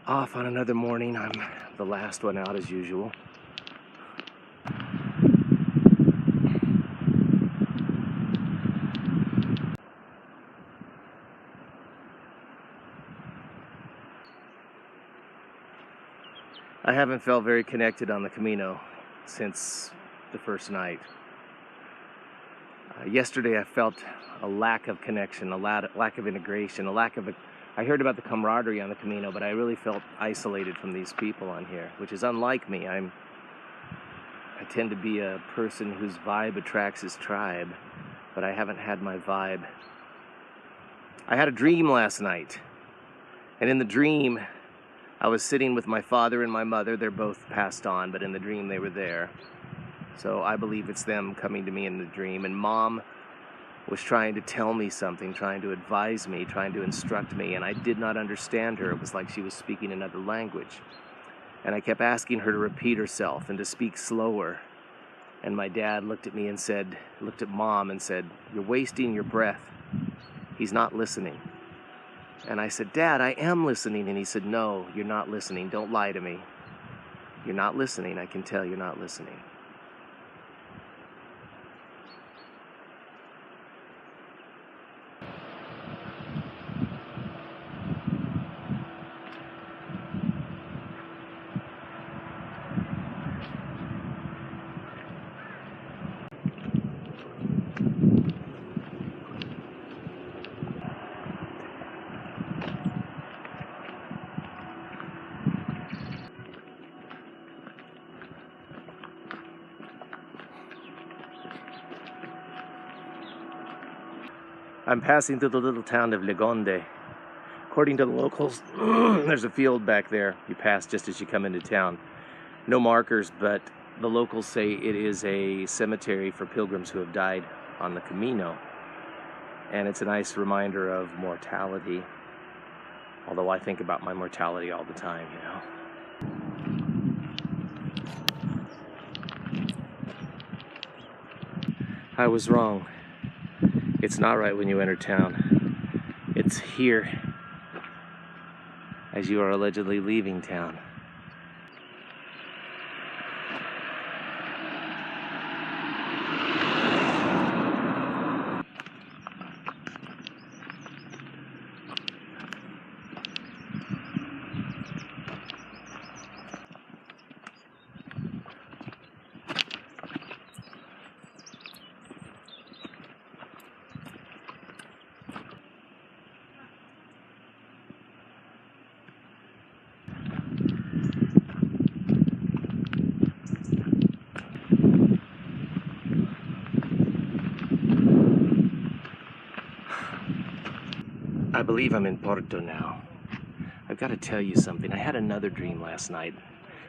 Off on another morning. I'm the last one out as usual. I haven't felt very connected on the Camino since the first night. Yesterday I felt a lack of connection, a lack of integration, I heard about the camaraderie on the Camino, but I really felt isolated from these people on here, which is unlike me. I tend to be a person whose vibe attracts his tribe, but I haven't had my vibe. I had a dream last night, and in the dream, I was sitting with my father and my mother. They're both passed on, but in the dream they were there. So I believe it's them coming to me in the dream, and Mom was trying to tell me something, trying to advise me, trying to instruct me, and I did not understand her. It was like she was speaking another language. And I kept asking her to repeat herself and to speak slower. And my dad looked at me and looked at Mom and said, "You're wasting your breath. He's not listening." And I said, "Dad, I am listening." And he said, "No, you're not listening. Don't lie to me. You're not listening. I can tell you're not listening." I'm passing through the little town of Legonde. According to the locals, there's a field back there you pass just as you come into town. No markers, but the locals say it is a cemetery for pilgrims who have died on the Camino. And it's a nice reminder of mortality. Although I think about my mortality all the time, you know. I was wrong. It's not right when you enter town. It's here, as you are allegedly leaving town. I believe I'm in Porto now. I've got to tell you something. I had another dream last night,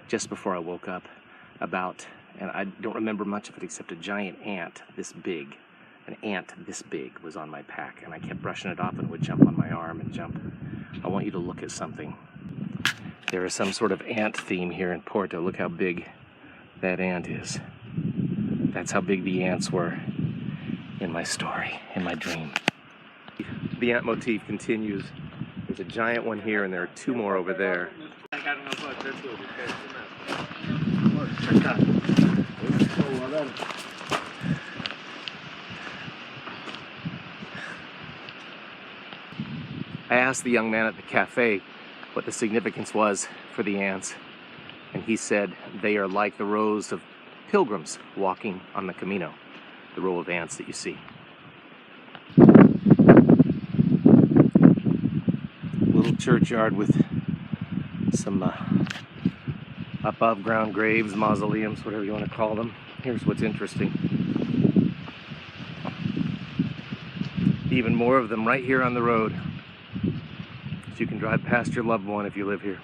just before I woke up, about, and I don't remember much of it except a giant ant this big. An ant this big was on my pack, and I kept brushing it off and would jump on my arm and jump. I want you to look at something. There is some sort of ant theme here in Porto. Look how big that ant is. That's how big the ants were in my story, in my dream. The ant motif continues. There's a giant one here, and there are two more over there. I asked the young man at the cafe what the significance was for the ants, and he said they are like the rows of pilgrims walking on the Camino, the row of ants that you see. Little churchyard with some above ground graves, mausoleums, whatever you want to call them. Here's what's interesting. Even more of them right here on the road. So you can drive past your loved one if you live here.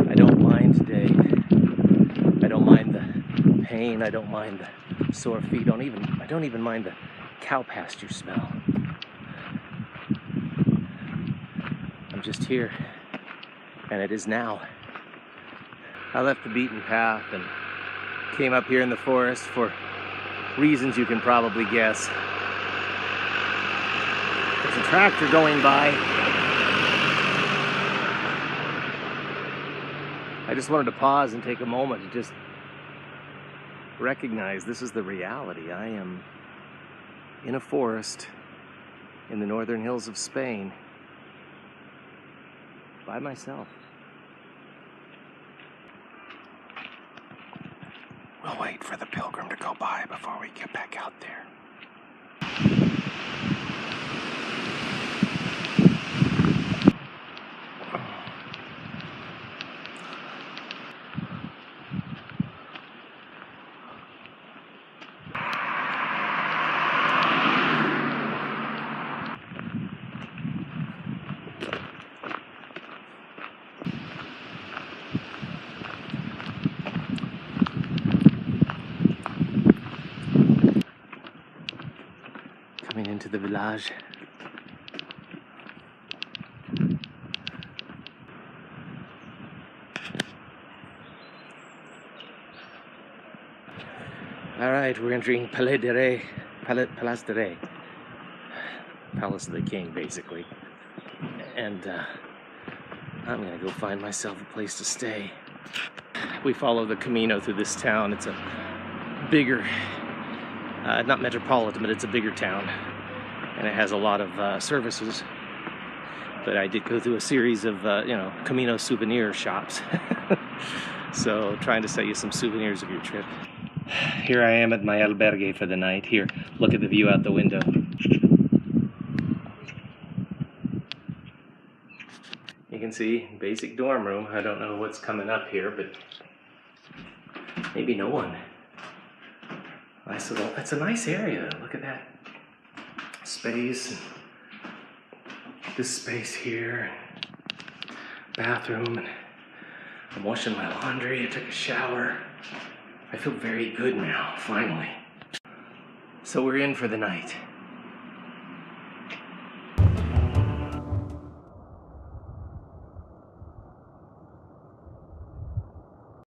I don't mind today pain. I don't mind the sore feet. I don't even mind the cow pasture smell. I'm just here, and it is now. I left the beaten path and came up here in the forest for reasons you can probably guess. There's a tractor going by. I just wanted to pause and take a moment to just recognize this is the reality. I am in a forest in the northern hills of Spain by myself. We'll wait for the pilgrim to go by before we get back out there. Coming into the village. All right, we're entering Palace de Rey, Palace of the King, basically. And I'm gonna go find myself a place to stay. We follow the Camino through this town. It's a bigger, not metropolitan, but it's a bigger town. And it has a lot of services. But I did go through a series of, Camino souvenir shops. So trying to sell you some souvenirs of your trip. Here I am at my albergue for the night. Here, look at the view out the window. You can see basic dorm room. I don't know what's coming up here, but maybe no one. Nice little, it's a nice area. Look at that space. This space here. Bathroom. And I'm washing my laundry. I took a shower. I feel very good now, finally. So we're in for the night.